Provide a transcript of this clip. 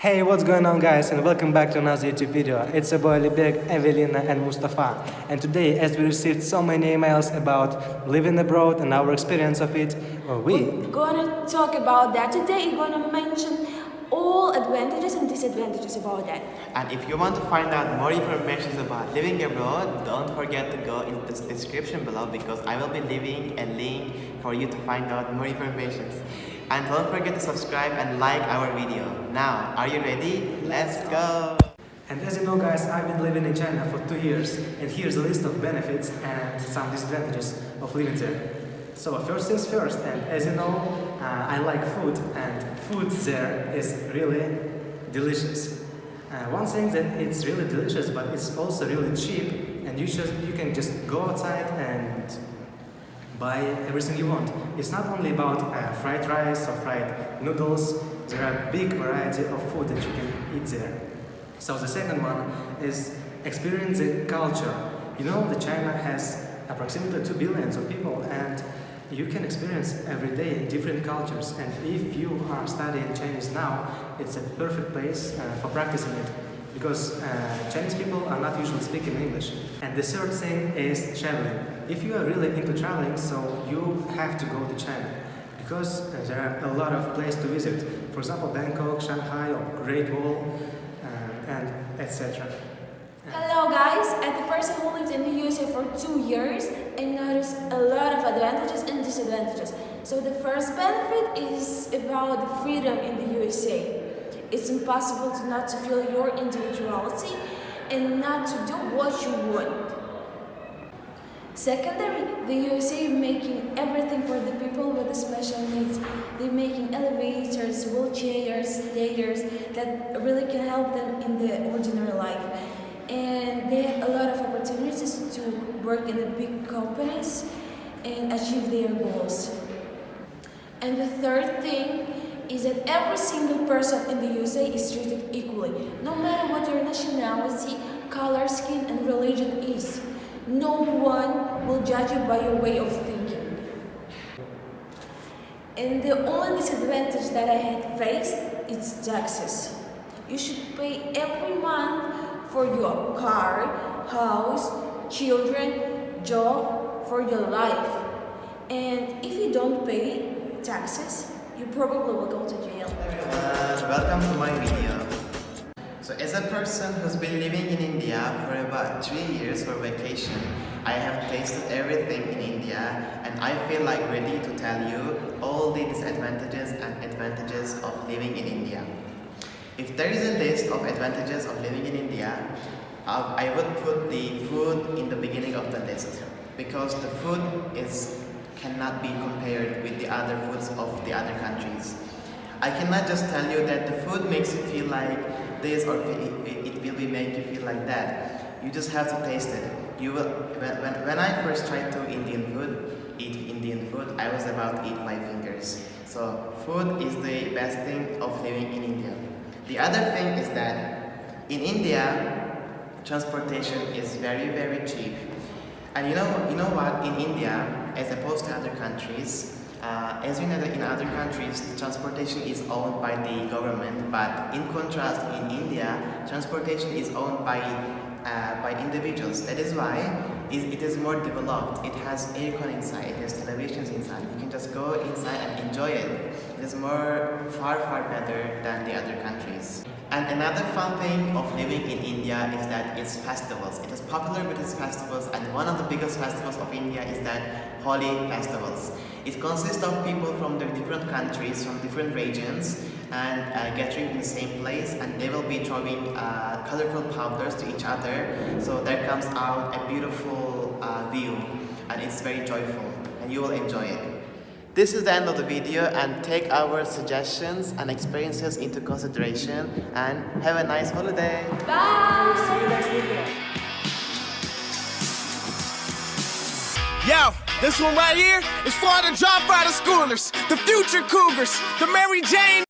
Hey, what's going on, guys, and welcome back to another YouTube video. It's your boy Alibek, Evelina and Mustafa. And today, as we received so many emails about living abroad and our experience of it, we're gonna talk about that today. We're gonna mention all advantages and disadvantages about that. And if you want to find out more information about living abroad, don't forget to go in the description below because I will be leaving a link for you to find out more information. And don't forget to subscribe and like our video. Now, are you ready? Let's go! And as you know, guys, I've been living in China for 2 years, and here's a list of benefits and some disadvantages of living there. So first things first, and as you know, I like food, and food there is really delicious. One thing that it's really delicious, but it's also really cheap, and you can just go outside and buy everything you want. It's not only about fried rice or fried noodles. There are a big variety of food that you can eat there. So the second one is experience the culture. You know that China has approximately 2 billion of people, and you can experience every day different cultures. And if you are studying Chinese now, it's a perfect place for practicing it, because Chinese people are not usually speaking English. And the third thing is traveling. If you are really into traveling, so you have to go to China, because there are a lot of places to visit. For example, Bangkok, Shanghai, or Great Wall, and etc. Hello guys, as the person who lived in the USA for 2 years, I noticed a lot of advantages and disadvantages. So the first benefit is about the freedom in the USA. It's impossible not to feel your individuality and not to do what you want. Secondary, the USA making everything for the people with the special needs. They're making elevators, wheelchairs, stairs that really can help them in the ordinary life. And they have a lot of opportunities to work in the big companies and achieve their goals. And the third thing is that every single person in the USA is treated equally, no matter what your nationality, color, skin, and religion is. No one will judge you by your way of thinking. And the only disadvantage that I had faced is taxes. You should pay every month for your car, house, children, job, for your life. And if you don't pay taxes, you probably will go to jail. Welcome to my video. So as a person who's been living in India for about 3 years for vacation, I have tasted everything in India, and I feel like ready to tell you all the disadvantages and advantages of living in India. If there is a list of advantages of living in India, I would put the food in the beginning of the list, because the food cannot be compared with the other foods of the other countries. I cannot just tell you that the food makes you feel like this or it will make you feel like that. You just have to taste it. You will. When I first tried to eat Indian food, I was about to eat my fingers. So food is the best thing of living in India. The other thing is that in India, transportation is very, very cheap. And you know what? In India, as opposed to other countries, as you know that in other countries, transportation is owned by the government, but in contrast, in India, transportation is owned by individuals. That is why it is more developed. It has aircon inside, it has televisions inside. You can just go inside and enjoy it. It is far better than the other countries. And another fun thing of living in India is that its festivals. It is popular with its festivals, and one of the biggest festivals of India is that Holi festivals. It consists of people from the different countries, from different regions, and gathering in the same place, and they will be throwing colorful powders to each other. So there comes out a beautiful view, and it's very joyful, and you will enjoy it. This is the end of the video, and take our suggestions and experiences into consideration, and have a nice holiday. Bye! See you next video. Yo, this one right here is for the dropout of schoolers, the future cougars, the Mary Jane.